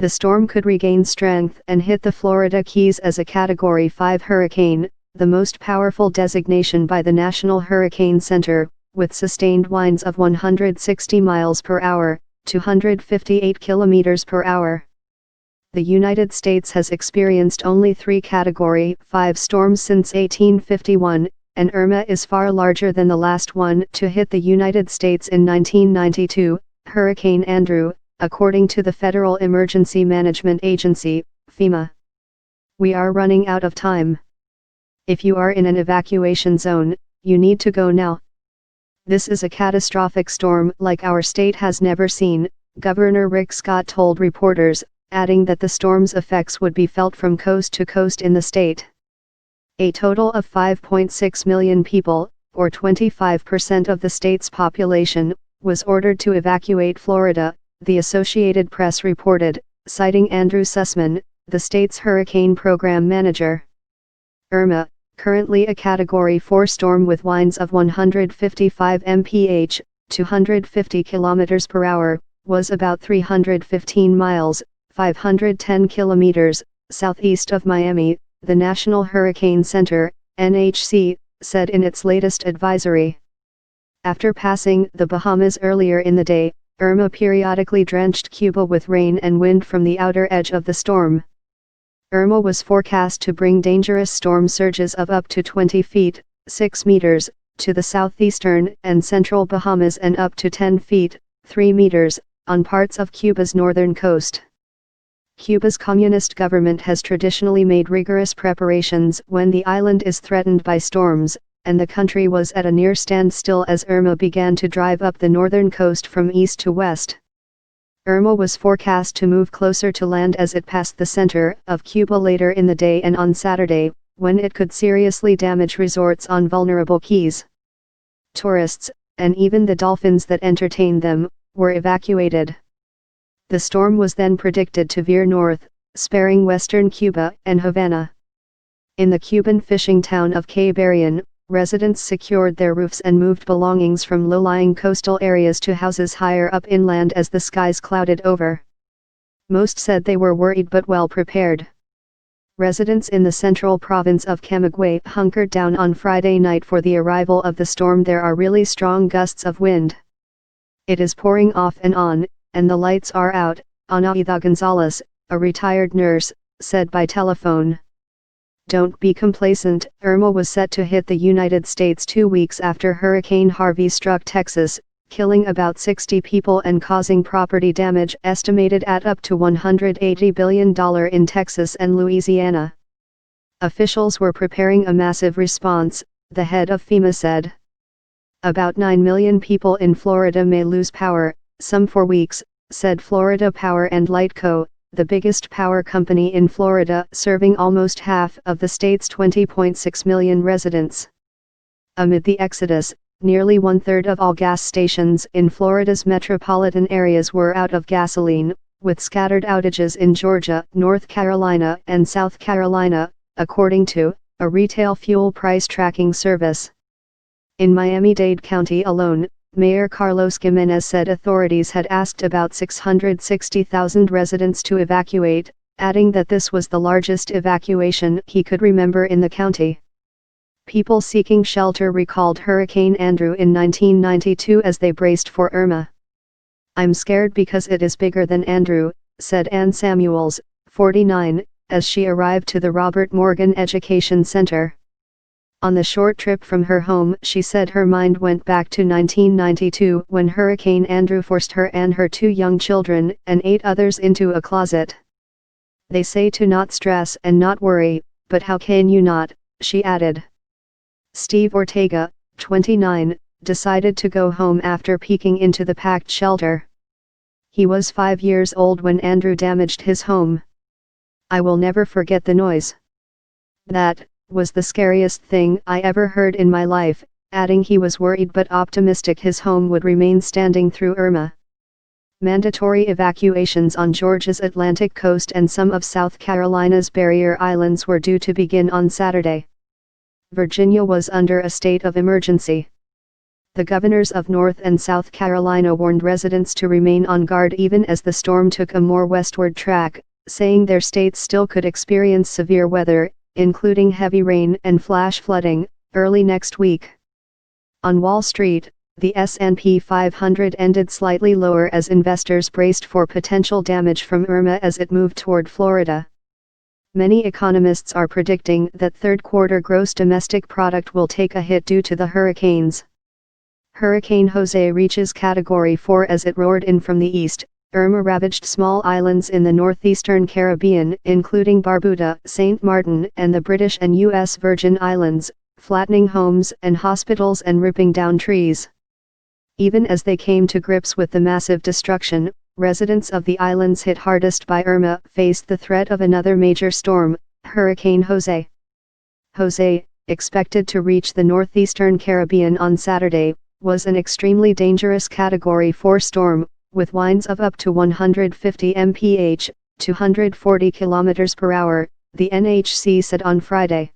The storm could regain strength and hit the Florida Keys as a Category 5 hurricane, the most powerful designation by the National Hurricane Center, with sustained winds of 160 miles per hour, 258 kilometers per hour. The United States has experienced only 3 Category 5 storms since 1851, and Irma is far larger than the last one to hit the United States in 1992, Hurricane Andrew, according to the Federal Emergency Management Agency, FEMA. We are running out of time. If you are in an evacuation zone, you need to go now. This is a catastrophic storm like our state has never seen, Governor Rick Scott told reporters, adding that the storm's effects would be felt from coast to coast in the state. A total of 5.6 million people, or 25% of the state's population, was ordered to evacuate Florida, the Associated Press reported, citing Andrew Sussman, the state's hurricane program manager. Irma, currently a Category 4 storm with winds of 155 mph, 250 km per hour, was about 315 miles, 510 kilometers, southeast of Miami, the National Hurricane Center, NHC, said in its latest advisory. After passing the Bahamas earlier in the day, Irma periodically drenched Cuba with rain and wind from the outer edge of the storm. Irma was forecast to bring dangerous storm surges of up to 20 feet, 6 meters, to the southeastern and central Bahamas and up to 10 feet, 3 meters, on parts of Cuba's northern coast. Cuba's communist government has traditionally made rigorous preparations when the island is threatened by storms, and the country was at a near standstill as Irma began to drive up the northern coast from east to west. Irma was forecast to move closer to land as it passed the center of Cuba later in the day and on Saturday, when it could seriously damage resorts on vulnerable keys. Tourists, and even the dolphins that entertained them, were evacuated. The storm was then predicted to veer north, sparing western Cuba and Havana. In the Cuban fishing town of Cay Barrion, residents secured their roofs and moved belongings from low-lying coastal areas to houses higher up inland as the skies clouded over. Most said they were worried but well prepared. Residents in the central province of Camagüey hunkered down on Friday night for the arrival of the storm. There are really strong gusts of wind. It is pouring off and on, and the lights are out, Anaida Gonzalez, a retired nurse, said by telephone. Don't be complacent. Irma was set to hit the United States 2 weeks after Hurricane Harvey struck Texas, killing about 60 people and causing property damage estimated at up to $180 billion in Texas and Louisiana. Officials were preparing a massive response, the head of FEMA said. About 9 million people in Florida may lose power, some for weeks, said Florida Power and Light Co., the biggest power company in Florida, serving almost half of the state's 20.6 million residents. Amid the exodus, nearly one-third of all gas stations in Florida's metropolitan areas were out of gasoline, with scattered outages in Georgia, North Carolina, and South Carolina, according to a retail fuel price tracking service. In Miami-Dade County alone, Mayor Carlos Gimenez said authorities had asked about 660,000 residents to evacuate, adding that this was the largest evacuation he could remember in the county. People seeking shelter recalled Hurricane Andrew in 1992 as they braced for Irma. I'm scared because it is bigger than Andrew, said Ann Samuels, 49, as she arrived to the Robert Morgan Education Center. On the short trip from her home, she said her mind went back to 1992 when Hurricane Andrew forced her and her 2 young children and 8 others into a closet. They say to not stress and not worry, but how can you not, she added. Steve Ortega, 29, decided to go home after peeking into the packed shelter. He was 5 years old when Andrew damaged his home. I will never forget the noise. That was the scariest thing I ever heard in my life, adding he was worried but optimistic his home would remain standing through Irma. Mandatory evacuations on Georgia's Atlantic coast and some of South Carolina's barrier islands were due to begin on Saturday. Virginia was under a state of emergency. the governors of North and South Carolina warned residents to remain on guard even as the storm took a more westward track, saying their states still could experience severe weather, including heavy rain and flash flooding, early next week. On Wall Street, the S&P 500 ended slightly lower as investors braced for potential damage from Irma as it moved toward Florida. Many economists are predicting that third-quarter gross domestic product will take a hit due to the hurricanes. Hurricane Jose reaches Category 4 as it roared in from the east. Irma ravaged small islands in the northeastern Caribbean, including Barbuda, St. Martin, and the British and U.S. Virgin Islands, flattening homes and hospitals and ripping down trees. Even as they came to grips with the massive destruction, residents of the islands hit hardest by Irma faced the threat of another major storm, Hurricane Jose. Jose, expected to reach the northeastern Caribbean on Saturday, was an extremely dangerous Category 4 storm, with winds of up to 150 mph, 240 km per hour, the NHC said on Friday.